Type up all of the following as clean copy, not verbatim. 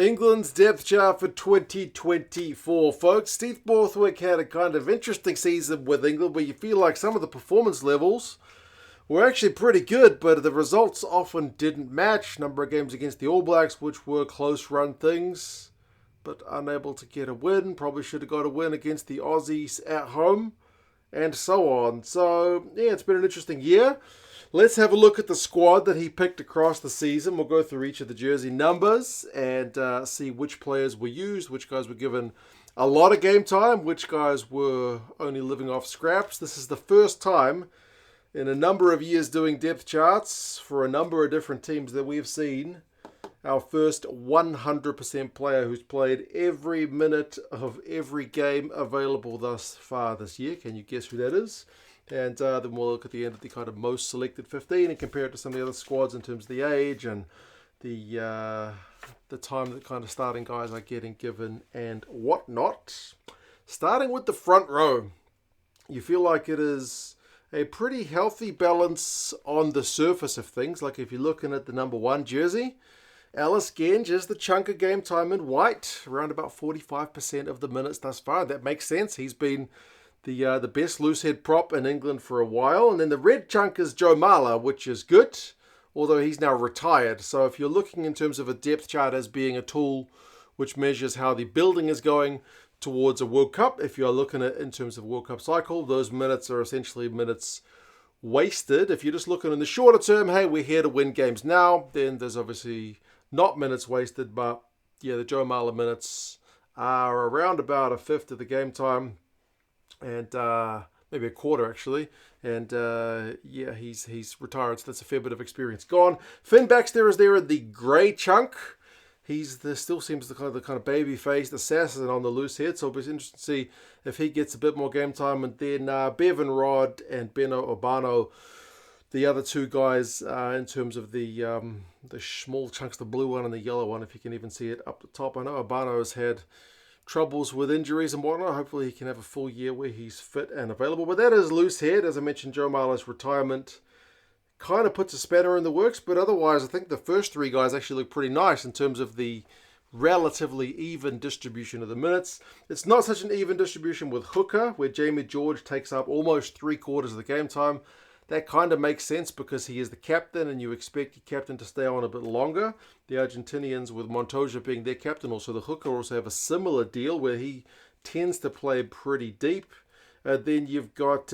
England's depth chart for 2024, folks. Steve Borthwick had a kind of interesting season with England where you feel like some of the performance levels were actually pretty good, but the results often didn't match. Number of games against the All Blacks, which were close-run things, but unable to get a win. Probably should have got a win against the Aussies at home, and so on. So, yeah, it's been an interesting year. Let's have a look at the squad that he picked across the season. We'll go through each of the jersey numbers and see which players were used, which guys were given a lot of game time, which guys were only living off scraps. This is the first time in a number of years doing depth charts for a number of different teams that we've seen our first 100% player who's played every minute of every game available thus far this year. Can you guess who that is? And then we'll look at the end of the kind of most selected 15 and compare it to some of the other squads in terms of the age and the time that kind of starting guys are getting given and whatnot. Starting with the front row, you feel like it is a pretty healthy balance on the surface of things. Like if you're looking at the number 1 jersey, Alice Genge is the chunk of game time in white, around about 45% of the minutes thus far. That makes sense. He's been the best loose head prop in England for a while. And then the red chunk is Joe Marler, which is good, although he's now retired. So if you're looking in terms of a depth chart as being a tool which measures how the building is going towards a World Cup, if you're looking at it in terms of World Cup cycle, those minutes are essentially minutes wasted. If you're just looking in the shorter term, hey, we're here to win games now, then there's obviously not minutes wasted. But yeah, the Joe Marler minutes are around about a fifth of the game time, and maybe a quarter actually. And yeah, he's retired, so that's a fair bit of experience gone. Finn Baxter is there in the grey chunk. Still seems the kind of baby faced assassin on the loose head, so it'll be interesting to see if he gets a bit more game time. And then Bevan Rod and Beno Urbano, the other two guys in terms of the small chunks, the blue one and the yellow one, if you can even see it up the top. I know Urbano has had troubles with injuries and whatnot. Hopefully he can have a full year where he's fit and available. But that is loose head. As I mentioned, Joe Marler's retirement kind of puts a spanner in the works. But otherwise, I think the first 3 guys actually look pretty nice in terms of the relatively even distribution of the minutes. It's not such an even distribution with hooker, where Jamie George takes up almost 3/4 of the game time. That kind of makes sense because he is the captain and you expect your captain to stay on a bit longer. The Argentinians, with Montoya being their captain, also the hooker, also have a similar deal where he tends to play pretty deep. Then you've got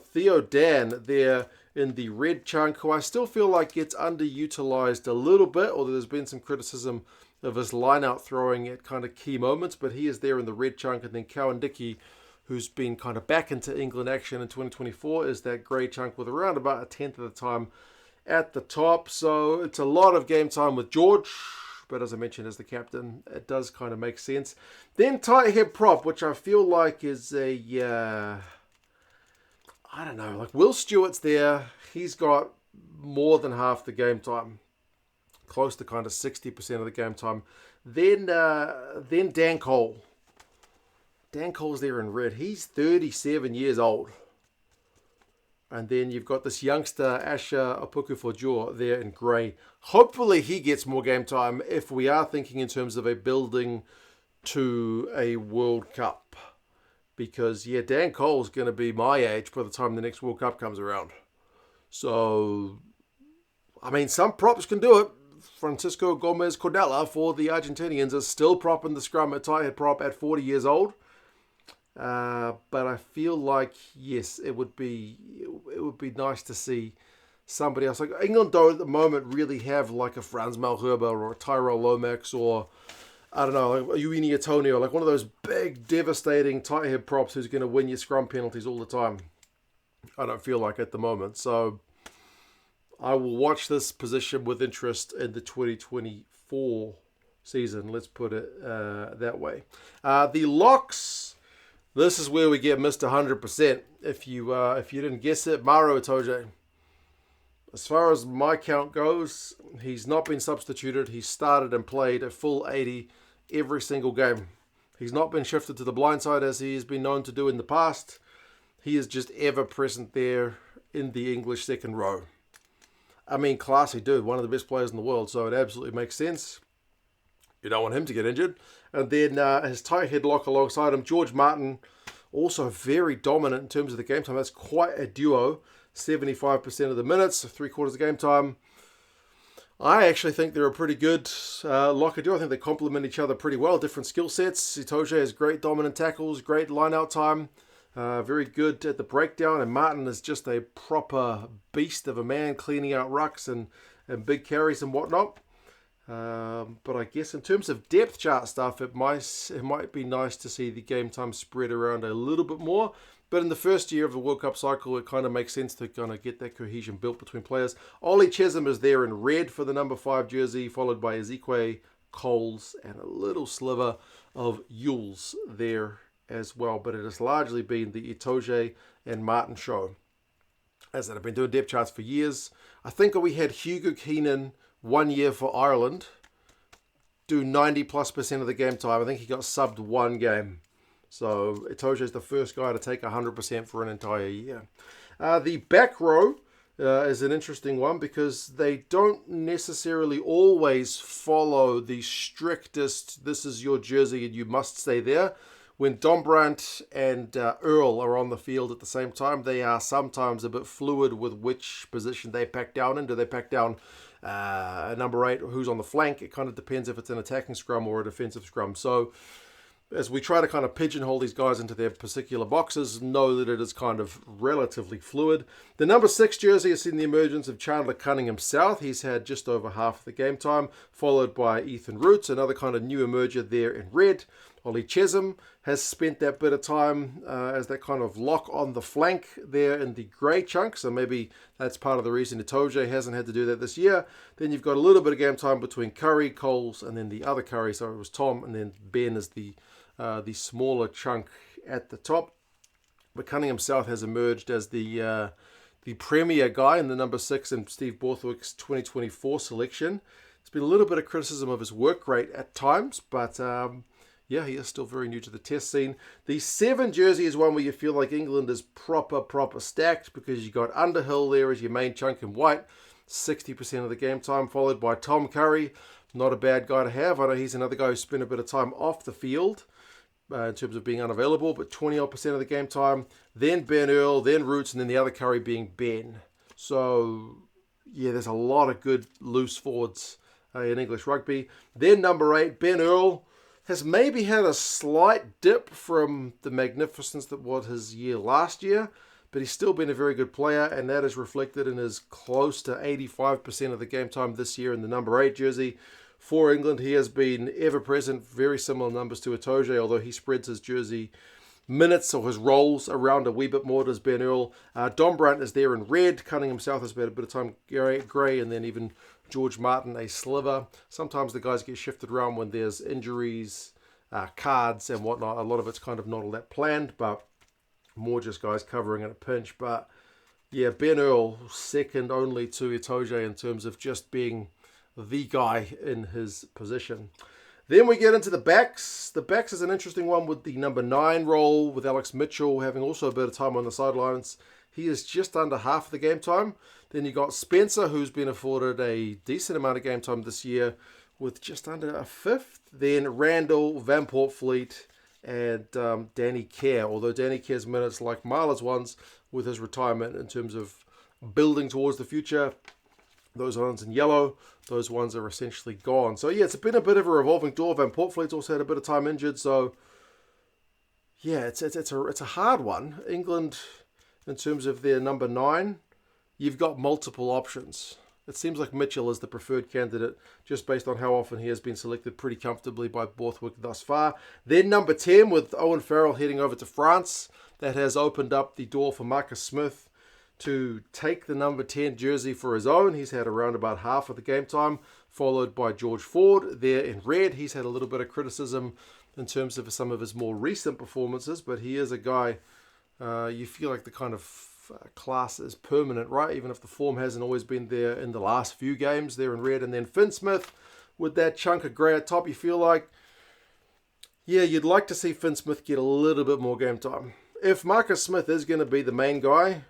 Theo Dan there in the red chunk, who I still feel like gets underutilized a little bit, although there's been some criticism of his line-out throwing at kind of key moments, but he is there in the red chunk. And then Cowan Dickey, who's been kind of back into England action in 2024, is that grey chunk with around about a tenth of the time at the top. So it's a lot of game time with George, but as I mentioned, as the captain, it does kind of make sense. Then tight head prop, which I feel like is a, I don't know, like Will Stewart's there. He's got more than half the game time, close to kind of 60% of the game time. Then Dan Cole. Dan Cole's there in red. He's 37 years old. And then you've got this youngster, Asha Opoku-Fojua, there in grey. Hopefully he gets more game time if we are thinking in terms of a building to a World Cup. Because, yeah, Dan Cole's going to be my age by the time the next World Cup comes around. So, I mean, some props can do it. Francisco Gomez Cordella for the Argentinians is still propping the scrum at tight head prop at 40 years old. But I feel like, yes, it would be nice to see somebody else. Like England don't at the moment really have like a Franz Malherbe or a Tyrell Lomax or, I don't know, like Uini Atonio, like one of those big, devastating tight head props who's going to win your scrum penalties all the time. I don't feel like at the moment. So I will watch this position with interest in the 2024 season. Let's put it that way. The locks. This is where we get Mr. 100%. If you didn't guess it, Maro Itoje. As far as my count goes, he's not been substituted. He's started and played a full 80 every single game. He's not been shifted to the blind side as he has been known to do in the past. He is just ever present there in the English second row. I mean, classy dude, one of the best players in the world, so it absolutely makes sense. You don't want him to get injured. And then his tight headlock alongside him, George Martin, also very dominant in terms of the game time. That's quite a duo. 75% of the minutes, 3/4 of game time. I actually think they're a pretty good locker duo. I think they complement each other pretty well. Different skill sets. Itoje has great dominant tackles, great line-out time. Very good at the breakdown. And Martin is just a proper beast of a man, cleaning out rucks and big carries and whatnot. But I guess in terms of depth chart stuff, it might be nice to see the game time spread around a little bit more. But in the first year of the World Cup cycle, it kind of makes sense to kind of get that cohesion built between players. Ollie Chesham is there in red for the number 5 jersey, followed by Ezekiel, Coles, and a little sliver of Yules there as well. But it has largely been the Itoje and Martin show. As I've been doing depth charts for years. I think we had Hugo Keenan 1 year for Ireland do 90+% of the game time. I think he got subbed 1 game. So Itoje is the first guy to take 100% for an entire year. The back row is an interesting one because they don't necessarily always follow the strictest, this is your jersey and you must stay there. When Dombrandt and Earl are on the field at the same time, they are sometimes a bit fluid with which position they pack down in. Do they pack down number 8 who's on the flank? It kind of depends if it's an attacking scrum or a defensive scrum. So as we try to kind of pigeonhole these guys into their particular boxes, know that it is kind of relatively fluid. The number 6 jersey has seen the emergence of Chandler Cunningham South. He's had just over half the game time, followed by Ethan Roots, another kind of new emerger there in red. Ollie Chesham has spent that bit of time as that kind of lock on the flank there in the grey chunk. So maybe that's part of the reason Itoje hasn't had to do that this year. Then you've got a little bit of game time between Curry, Coles, and then the other Curry. So it was Tom, and then Ben is the smaller chunk at the top. But Cunningham South has emerged as the premier guy in the number 6 in Steve Borthwick's 2024 selection. There's been a little bit of criticism of his work rate at times, but yeah, he is still very new to the test scene. The 7 jersey is one where you feel like England is proper stacked because you got Underhill there as your main chunk in white, 60% of the game time, followed by Tom Curry. Not a bad guy to have. I know he's another guy who spent a bit of time off the field in terms of being unavailable, but 20% of the game time. Then Ben Earl, then Roots, and then the other Curry being Ben. So, yeah, there's a lot of good loose forwards in English rugby. Then number 8, Ben Earl, has maybe had a slight dip from the magnificence that was his year last year, but he's still been a very good player, and that is reflected in his close to 85% of the game time this year in the number 8 jersey. For England, he has been ever present, very similar numbers to Itoje, although he spreads his jersey minutes or his roles around a wee bit more does Ben Earl. Dombrandt is there in red. Cunningham South has spent a bit of time grey, and then even George Martin a sliver. Sometimes the guys get shifted around when there's injuries, cards and whatnot. A lot of it's kind of not all that planned, but more just guys covering in a pinch. But yeah, Ben Earl, second only to Itoje in terms of just being the guy in his position. Then we get into the backs. The backs is an interesting one with the number 9 role, with Alex Mitchell having also a bit of time on the sidelines. He is just under half the game time. Then you got Spencer, who's been afforded a decent amount of game time this year with just under a fifth. Then Randall, Van Portfleet, and Danny Kerr. Although Danny Kerr's minutes, like Marla's ones, with his retirement in terms of building towards the future, those ones in yellow, those ones are essentially gone. So yeah, it's been a bit of a revolving door. Van Portfleet's also had a bit of time injured. So yeah, it's a hard one. England, in terms of their number 9, you've got multiple options. It seems like Mitchell is the preferred candidate just based on how often he has been selected pretty comfortably by Borthwick thus far. Then number 10 with Owen Farrell heading over to France. That has opened up the door for Marcus Smith to take the number 10 jersey for his own. He's had around about half of the game time, followed by George Ford there in red. He's had a little bit of criticism in terms of some of his more recent performances, but he is a guy you feel like the kind of class is permanent, right? Even if the form hasn't always been there in the last few games there in red. And then Finn Smith with that chunk of grey at top, you feel like, yeah, you'd like to see Finn Smith get a little bit more game time. If Marcus Smith is going to be the main guy,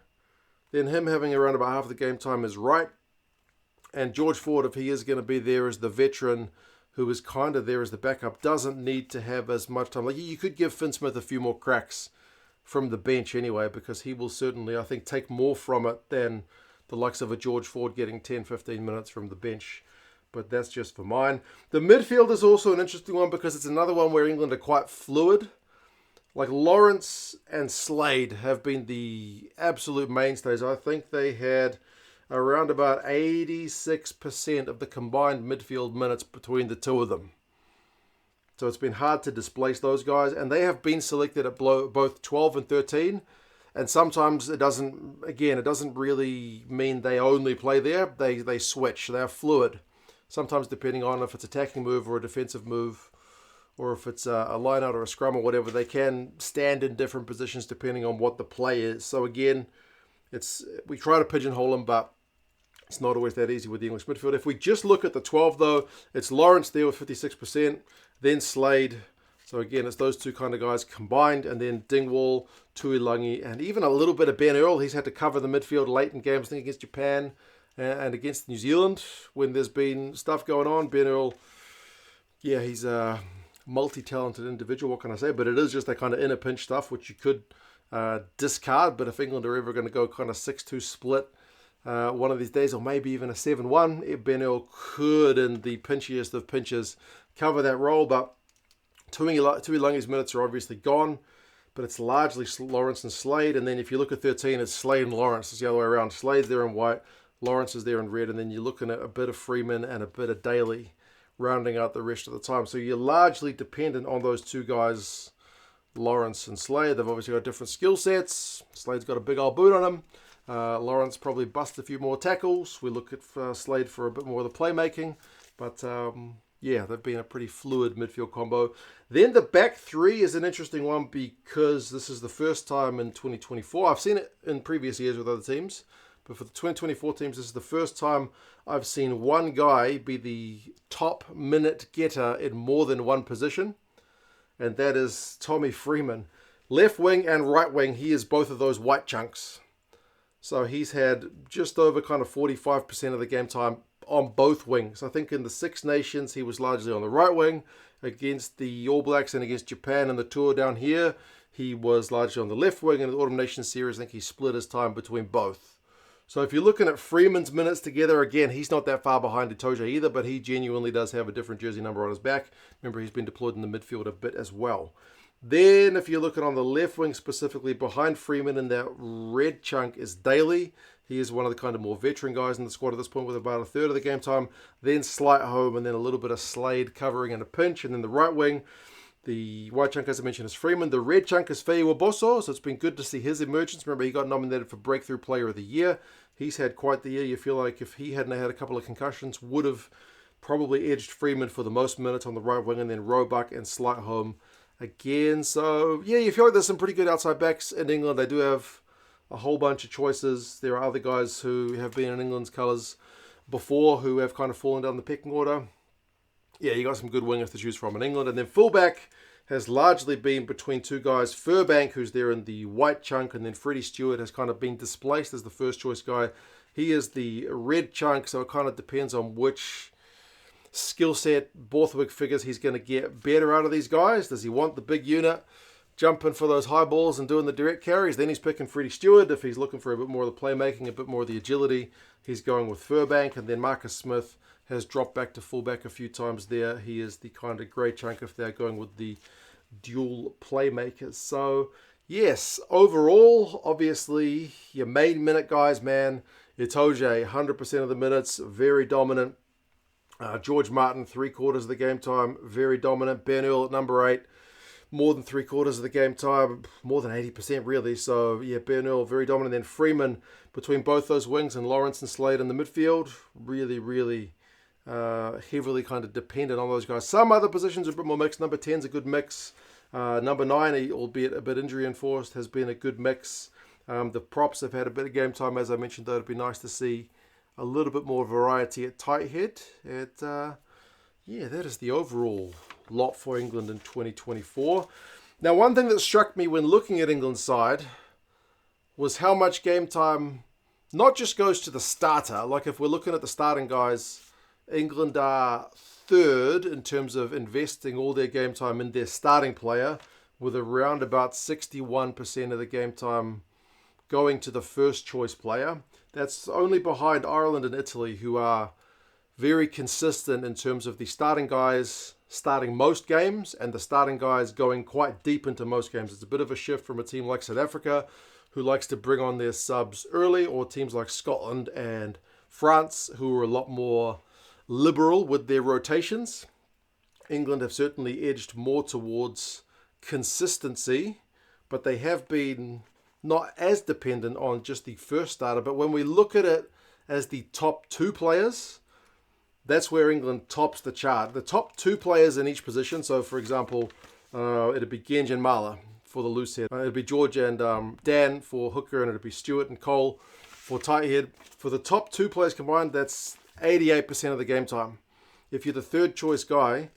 then him having around about half the game time is right. And George Ford, if he is going to be there as the veteran who is kind of there as the backup, doesn't need to have as much time. Like, you could give Finn Smith a few more cracks from the bench anyway, because he will certainly, I think, take more from it than the likes of a George Ford getting 10-15 minutes from the bench. But that's just for mine. The midfield is also an interesting one because it's another one where England are quite fluid. Like, Lawrence and Slade have been the absolute mainstays. I think they had around about 86% of the combined midfield minutes between the two of them. So it's been hard to displace those guys. And they have been selected at both 12 and 13. And sometimes it doesn't really mean they only play there. They switch. They're fluid. Sometimes depending on if it's an attacking move or a defensive move, or if it's a line-out or a scrum or whatever, they can stand in different positions depending on what the play is. So again, we try to pigeonhole them, but it's not always that easy with the English midfield. If we just look at the 12, though, it's Lawrence there with 56%, then Slade. So again, it's those two kind of guys combined, and then Dingwall, Tuilagi, and even a little bit of Ben Earl. He's had to cover the midfield late in games, I think against Japan and against New Zealand when there's been stuff going on. Ben Earl, yeah, he's a multi-talented individual, what can I say? But it is just that kind of inner pinch stuff, which you could discard. But if England are ever going to go kind of 6-2 split one of these days, or maybe even a 7-1, Ben Earl could, in the pinchiest of pinches, cover that role. But Tuilagi's minutes are obviously gone, but it's largely Lawrence and Slade. And then if you look at 13, it's Slade and Lawrence. It's the other way around. Slade's there in white, Lawrence is there in red, and then you're looking at a bit of Freeman and a bit of Daly rounding out the rest of the time. So you're largely dependent on those two guys, Lawrence and Slade. They've obviously got different skill sets. Slade's got a big old boot on him. Lawrence probably bust a few more tackles. We look at Slade for a bit more of the playmaking. But yeah, they've been a pretty fluid midfield combo. Then the back three is an interesting one because this is the first time in 2024. I've seen it in previous years with other teams, but for the 2024 teams, this is the first time I've seen one guy be the top minute getter in more than one position, and that is Tommy Freeman. Left wing and right wing, he is both of those white chunks. So he's had just over kind of 45% of the game time on both wings. I think in the Six Nations, he was largely on the right wing. Against the All Blacks and against Japan and the tour down here, he was largely on the left wing. And in the Autumn Nations series, I think he split his time between both. So if you're looking at Freeman's minutes together, again, he's not that far behind Itoje either, but he genuinely does have a different jersey number on his back. Remember, he's been deployed in the midfield a bit as well. Then if you're looking on the left wing specifically, behind Freeman in that red chunk is Daly. He is one of the kind of more veteran guys in the squad at this point with about a third of the game time. Then Slight Home, and then a little bit of Slade covering in a pinch. And then the right wing, the white chunk, as I mentioned, is Freeman. The red chunk is Feiwa Bosso, so it's been good to see his emergence. Remember, he got nominated for Breakthrough Player of the Year. He's had quite the year. You feel like if he hadn't had a couple of concussions, would have probably edged Freeman for the most minutes on the right wing, and then Roebuck and Slight Home again. So, yeah, you feel like there's some pretty good outside backs in England. They do have a whole bunch of choices. There are other guys who have been in England's colours before who have kind of fallen down the pecking order. Yeah, you got some good wingers to choose from in England. And then fullback has largely been between two guys. Furbank, who's there in the white chunk, and then Freddie Stewart has kind of been displaced as the first choice guy. He is the red chunk, so it kind of depends on which skill set Borthwick figures he's going to get better out of these guys. Does he want the big unit jumping for those high balls and doing the direct carries? Then he's picking Freddie Stewart. If he's looking for a bit more of the playmaking, a bit more of the agility, he's going with Furbank. And then Marcus Smith has dropped back to fullback a few times there. He is the kind of grey chunk if they're going with the dual playmakers. So, yes, overall, obviously, your main minute guys, man, Itoje, 100% of the minutes, very dominant. George Martin, 3/4 of the game time, very dominant. Ben Earl at number 8, more than 3/4 of the game time, more than 80% really. So yeah, Ben Earl, very dominant. Then Freeman between both those wings, and Lawrence and Slade in the midfield, really heavily kind of dependent on those guys. Some other positions are a bit more mixed. Number 10's a good mix. Number 9, albeit a bit injury enforced, has been a good mix. The props have had a bit of game time, as I mentioned, though. It'd be nice to see a little bit more variety at tight head. Yeah, that is the overall lot for England in 2024. Now, one thing that struck me when looking at England's side was how much game time not just goes to the starter. Like if we're looking at the starting guys, England are third in terms of investing all their game time in their starting player, with around about 61% of the game time going to the first choice player. That's only behind Ireland and Italy, who are very consistent in terms of the starting guys starting most games and the starting guys going quite deep into most games. It's a bit of a shift from a team like South Africa, who likes to bring on their subs early, or teams like Scotland and France, who are a lot more liberal with their rotations. England have certainly edged more towards consistency, but they have been not as dependent on just the first starter. But when we look at it as the top two players, that's where England tops the chart. The top two players in each position. So, for example, it'd be Genge and Mala for the loose head. It'd be George and Dan for hooker, and it'd be Stewart and Cole for tight head. For the top two players combined, that's 88% of the game time. If you're the third choice guy,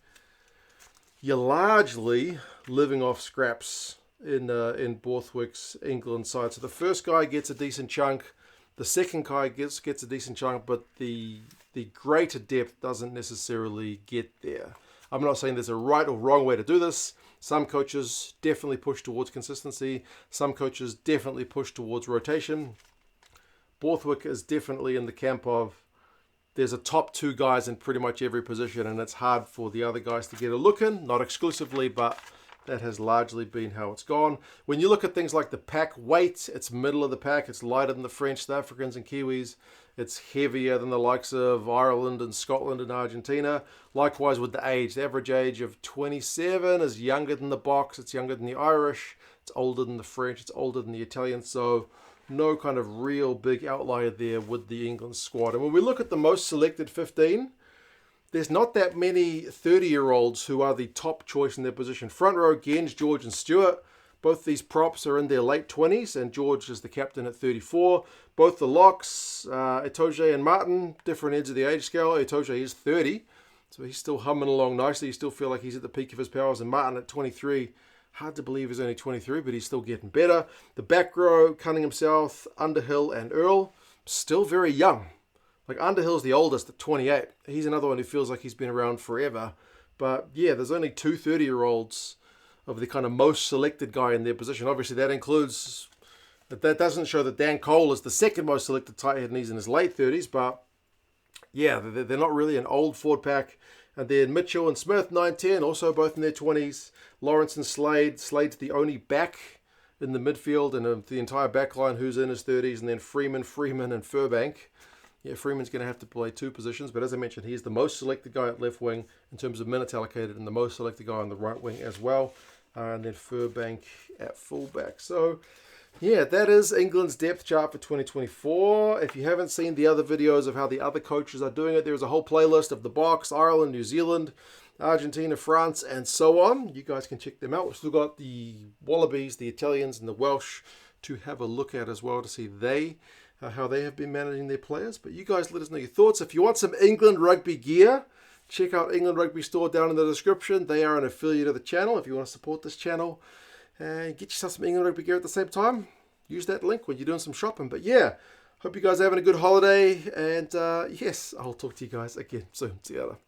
you're largely living off scraps in Borthwick's England side. So the first guy gets a decent chunk, the second guy gets a decent chunk, but the greater depth doesn't necessarily get there. I'm not saying there's a right or wrong way to do this. Some coaches definitely push towards consistency. Some coaches definitely push towards rotation. Borthwick is definitely in the camp of there's a top two guys in pretty much every position, and it's hard for the other guys to get a look in. Not exclusively, but that has largely been how it's gone. When you look at things like the pack weight, it's middle of the pack. It's lighter than the French, South Africans, and Kiwis. It's heavier than the likes of Ireland and Scotland and Argentina. Likewise with the age. The average age of 27 is younger than the Box. It's younger than the Irish. It's older than the French. It's older than the Italians. So no kind of real big outlier there with the England squad. And when we look at the most selected 15, there's not that many 30-year-olds who are the top choice in their position. Front row, Genge, George and Stewart. Both these props are in their late 20s, and George is the captain at 34. Both the locks, Itoje and Martin, different ends of the age scale. Itoje is 30, so he's still humming along nicely. You still feel like he's at the peak of his powers. And Martin at 23, hard to believe he's only 23, but he's still getting better. The back row, Cunningham South, Underhill and Earl, still very young. Like Underhill's the oldest at 28. He's another one who feels like he's been around forever. But yeah, there's only two 30-year-olds of the kind of most selected guy in their position. Obviously, that includes, that doesn't show that Dan Cole is the second most selected tight head and he's in his late 30s. But yeah, they're not really an old forward pack. And then Mitchell and Smith, 9-10, also both in their 20s. Lawrence and Slade. Slade's the only back in the midfield and the entire back line who's in his 30s. And then Freeman, and Furbank. Yeah, Freeman's going to have to play two positions, but as I mentioned, he's the most selected guy at left wing in terms of minutes allocated and the most selected guy on the right wing as well. And then Furbank at fullback. So, yeah, that is England's depth chart for 2024. If you haven't seen the other videos of how the other coaches are doing it, there's a whole playlist of the Box, Ireland, New Zealand, Argentina, France, and so on. You guys can check them out. We've still got the Wallabies, the Italians, and the Welsh to have a look at as well to see how they have been managing their players. But you guys let us know your thoughts. If you want some England rugby gear, check out England Rugby Store down in the description. They are an affiliate of the channel. If you want to support this channel and get yourself some England rugby gear at the same time, use that link when you're doing some shopping. But yeah, hope you guys are having a good holiday. And yes, I'll talk to you guys again soon. See you later.